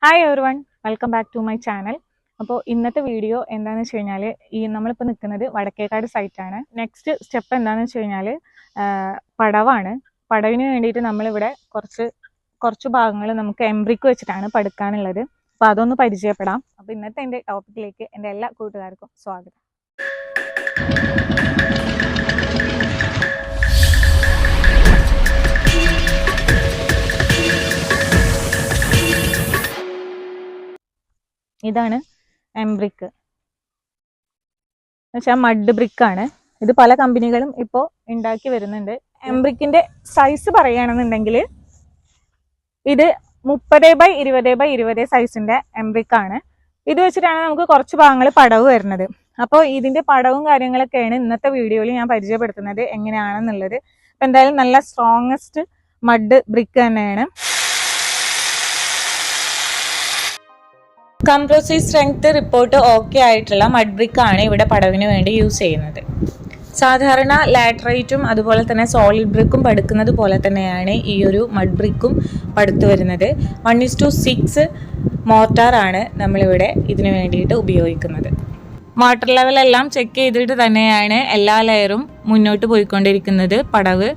Hi everyone, welcome back to my channel. അപ്പോൾ ഇന്നത്തെ video എന്താണെന്ന് വെച്ച് കഴിഞ്ഞാൽ നമ്മളിപ്പോൾ നിൽക്കുന്നത് വടക്കേക്കാട് സൈറ്റാണ്. നെക്സ്റ്റ് സ്റ്റെപ്പ് എന്താണെന്ന് വെച്ച് കഴിഞ്ഞാൽ പടവാണ്. പടവിന് വേണ്ടിയിട്ട് നമ്മളിവിടെ കുറച്ച് ഭാഗങ്ങൾ നമുക്ക് എംബ്രിക്ക് വെച്ചിട്ടാണ് പടുക്കാനുള്ളത്. അപ്പോൾ അതൊന്ന് പരിചയപ്പെടാം. അപ്പോൾ ഇന്നത്തെ എൻ്റെ ടോപ്പിക്കിലേക്ക് എൻ്റെ എല്ലാ കൂട്ടുകാർക്കും സ്വാഗതം. ഇതാണ് എംബ്രിക്ക് എന്നുവെച്ചാൽ മഡ് ബ്രിക്കാണ്. ഇത് പല കമ്പനികളും ഇപ്പോൾ ഉണ്ടാക്കി വരുന്നുണ്ട്. എംബ്രിക്കിന്റെ സൈസ് പറയുകയാണെന്നുണ്ടെങ്കിൽ ഇത് 30x20x20 സൈസിന്റെ എംബ്രിക്കാണ്. ഇത് വെച്ചിട്ടാണ് നമുക്ക് കുറച്ച് ഭാഗങ്ങൾ പടവ് വരുന്നത്. അപ്പോൾ ഇതിന്റെ പടവും കാര്യങ്ങളൊക്കെയാണ് ഇന്നത്തെ വീഡിയോയിൽ ഞാൻ പരിചയപ്പെടുത്തുന്നത് എങ്ങനെയാണെന്നുള്ളത്. അപ്പം എന്തായാലും നല്ല സ്ട്രോങ്ങസ്റ്റ് മഡ് ബ്രിക്ക് തന്നെയാണ്. കംപ്രസീവ് സ്ട്രെങ്ത് റിപ്പോർട്ട് ഓക്കെ ആയിട്ടുള്ള മഡ് ബ്രിക്ക് ആണ് ഇവിടെ പടവിന് വേണ്ടി യൂസ് ചെയ്യുന്നത്. സാധാരണ ലാറ്ററൈറ്റും അതുപോലെ തന്നെ സോളിഡ് ബ്രിക്കും പടുക്കുന്നത് പോലെ തന്നെയാണ് ഈ ഒരു മഡ് ബ്രിക്കും പടുത്തു വരുന്നത്. 1:6 മോർട്ടാറാണ് നമ്മളിവിടെ ഇതിന് വേണ്ടിയിട്ട് ഉപയോഗിക്കുന്നത്. വാട്ടർ ലെവലെല്ലാം ചെക്ക് ചെയ്തിട്ട് തന്നെയാണ് എല്ലാ ലെയറും മുന്നോട്ട് പോയിക്കൊണ്ടിരിക്കുന്നത് പടവ്.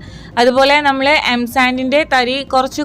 അതുപോലെ നമ്മൾ സാൻഡിൻ്റെ തരി കുറച്ച്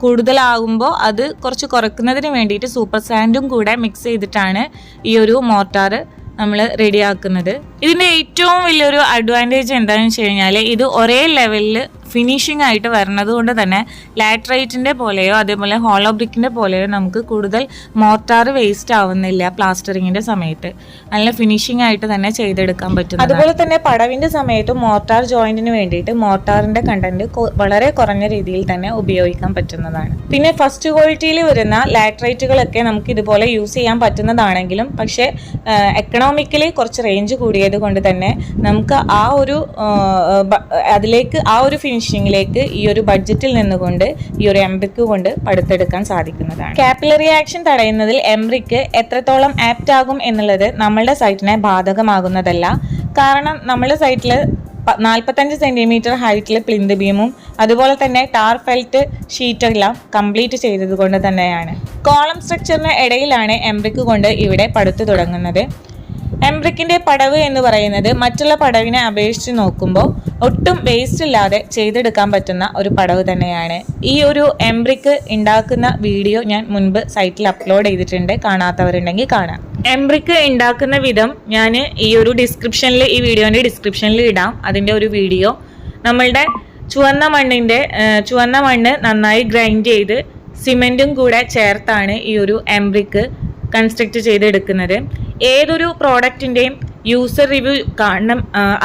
കൂടുതലാകുമ്പോൾ അത് കുറച്ച് കുറയ്ക്കുന്നതിന് വേണ്ടിയിട്ട് സൂപ്പർ സാൻഡും കൂടെ മിക്സ് ചെയ്തിട്ടാണ് ഈ ഒരു മോർട്ടാർ നമ്മൾ റെഡിയാക്കുന്നത്. ഇതിൻ്റെ ഏറ്റവും വലിയൊരു അഡ്വാൻറ്റേജ് എന്താണെന്ന് വെച്ച് കഴിഞ്ഞാൽ ഇത് ഒരേ ലെവലിൽ ഫിനിഷിംഗ് ആയിട്ട് വരുന്നത് കൊണ്ട് തന്നെ ലാറ്ററൈറ്റിൻ്റെ പോലെയോ അതേപോലെ ഹോളോ ബ്രിക്കിൻ്റെ പോലെയോ നമുക്ക് കൂടുതൽ മോർട്ടാർ വേസ്റ്റ് ആവുന്നില്ല. പ്ലാസ്റ്ററിങ്ങിൻ്റെ സമയത്ത് നല്ല ഫിനിഷിംഗ് ആയിട്ട് തന്നെ ചെയ്തെടുക്കാൻ പറ്റും. അതുപോലെ തന്നെ പടവിൻ്റെ സമയത്ത് മോർട്ടാർ ജോയിന്റിന് വേണ്ടിയിട്ട് മോർട്ടാറിൻ്റെ കണ്ടന്റ് വളരെ കുറഞ്ഞ രീതിയിൽ തന്നെ ഉപയോഗിക്കാൻ പറ്റുന്നതാണ്. പിന്നെ ഫസ്റ്റ് ക്വാളിറ്റിയിൽ വരുന്ന ലാറ്ററൈറ്റുകളൊക്കെ നമുക്ക് ഇതുപോലെ യൂസ് ചെയ്യാൻ പറ്റുന്നതാണെങ്കിലും പക്ഷേ എക്കണോമിക്കലി കുറച്ച് റേഞ്ച് കൂടിയത് കൊണ്ട് തന്നെ നമുക്ക് ആ ഒരു ഫിനിഷിംഗിലേക്ക് ഈ ഒരു ബഡ്ജറ്റിൽ നിന്നുകൊണ്ട് ഈ ഒരു എംബ്രിക്ക് കൊണ്ട് പടുത്തെടുക്കാൻ സാധിക്കുന്നതാണ്. കാപ്പിലറി ആക്ഷൻ തടയുന്നതിൽ എംബ്രിക്ക് എത്രത്തോളം ആപ്റ്റ് ആകും എന്നുള്ളത് നമ്മളുടെ സൈറ്റിനെ ബാധകമാകുന്നതല്ല. കാരണം നമ്മളുടെ സൈറ്റിൽ 45 സെന്റിമീറ്റർ ഹൈറ്റിൽ പ്ലിന്ത് ബീമും അതുപോലെ തന്നെ ടാർ ഫെൽറ്റ് ഷീറ്റെല്ലാം കംപ്ലീറ്റ് ചെയ്തത് കൊണ്ട് തന്നെയാണ്. കോളം സ്ട്രക്ചറിന് ഇടയിലാണ് എംബ്രിക്ക് കൊണ്ട് ഇവിടെ പടുത്തു തുടങ്ങുന്നത്. എംബ്രിക്കിന്റെ പടവ് എന്ന് പറയുന്നത് മറ്റുള്ള പടവിനെ അപേക്ഷിച്ച് നോക്കുമ്പോൾ ഒട്ടും വേസ്റ്റ് ഇല്ലാതെ ചെയ്തെടുക്കാൻ പറ്റുന്ന ഒരു പടവ് തന്നെയാണ്. ഈ ഒരു എംബ്രിക്ക് ഉണ്ടാക്കുന്ന വീഡിയോ ഞാൻ മുൻപ് സൈറ്റിൽ അപ്ലോഡ് ചെയ്തിട്ടുണ്ട്. കാണാത്തവരുണ്ടെങ്കിൽ കാണാം. എംബ്രിക്ക് ഉണ്ടാക്കുന്ന വിധം ഞാൻ ഈ വീഡിയോന്റെ ഡിസ്ക്രിപ്ഷനിൽ ഇടാം. അതിന്റെ ഒരു വീഡിയോ നമ്മളുടെ ചുവന്ന മണ്ണ് നന്നായി ഗ്രൈൻഡ് ചെയ്ത് സിമെന്റും കൂടെ ചേർത്താണ് ഈ ഒരു എംബ്രിക്ക് കൺസ്ട്രക്ട് ചെയ്തെടുക്കുന്നത്. ഏതൊരു പ്രോഡക്റ്റിൻ്റെയും യൂസർ റിവ്യൂ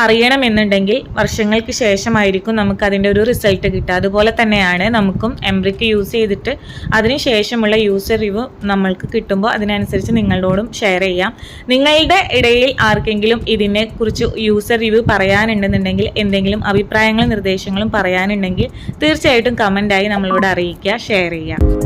അറിയണമെന്നുണ്ടെങ്കിൽ വർഷങ്ങൾക്ക് ശേഷമായിരിക്കും നമുക്ക് അതിൻ്റെ ഒരു റിസൾട്ട് കിട്ടുക. അതുപോലെ തന്നെയാണ് നമുക്കും എംബ്രിക്ക് യൂസ് ചെയ്തിട്ട് അതിന് ശേഷമുള്ള യൂസർ റിവ്യൂ നമ്മൾക്ക് കിട്ടുമ്പോൾ അതിനനുസരിച്ച് നിങ്ങളോടും ഷെയർ ചെയ്യാം. നിങ്ങളുടെ ഇടയിൽ ആർക്കെങ്കിലും ഇതിനെ കുറിച്ച് യൂസർ റിവ്യൂ പറയാനുണ്ടെന്നുണ്ടെങ്കിൽ എന്തെങ്കിലും അഭിപ്രായങ്ങളും നിർദ്ദേശങ്ങളും പറയാനുണ്ടെങ്കിൽ തീർച്ചയായിട്ടും കമൻ്റായി നമ്മളോട് അറിയിക്കുക, ഷെയർ ചെയ്യുക.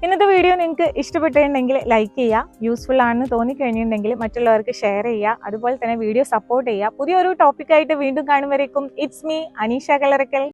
ഇന്നത്തെ വീഡിയോ നിങ്ങൾക്ക് ഇഷ്ടപ്പെട്ടിട്ടുണ്ടെങ്കിൽ ലൈക്ക് ചെയ്യുക. യൂസ്ഫുൾ ആണെന്ന് തോന്നിക്കഴിഞ്ഞിട്ടുണ്ടെങ്കിൽ മറ്റുള്ളവർക്ക് ഷെയർ ചെയ്യുക. അതുപോലെ തന്നെ വീഡിയോ സപ്പോർട്ട് ചെയ്യുക. പുതിയൊരു ടോപ്പിക്കായിട്ട് വീണ്ടും കാണും വരേക്കും ഇറ്റ്സ് മീ അനീഷ കളറക്കൽ.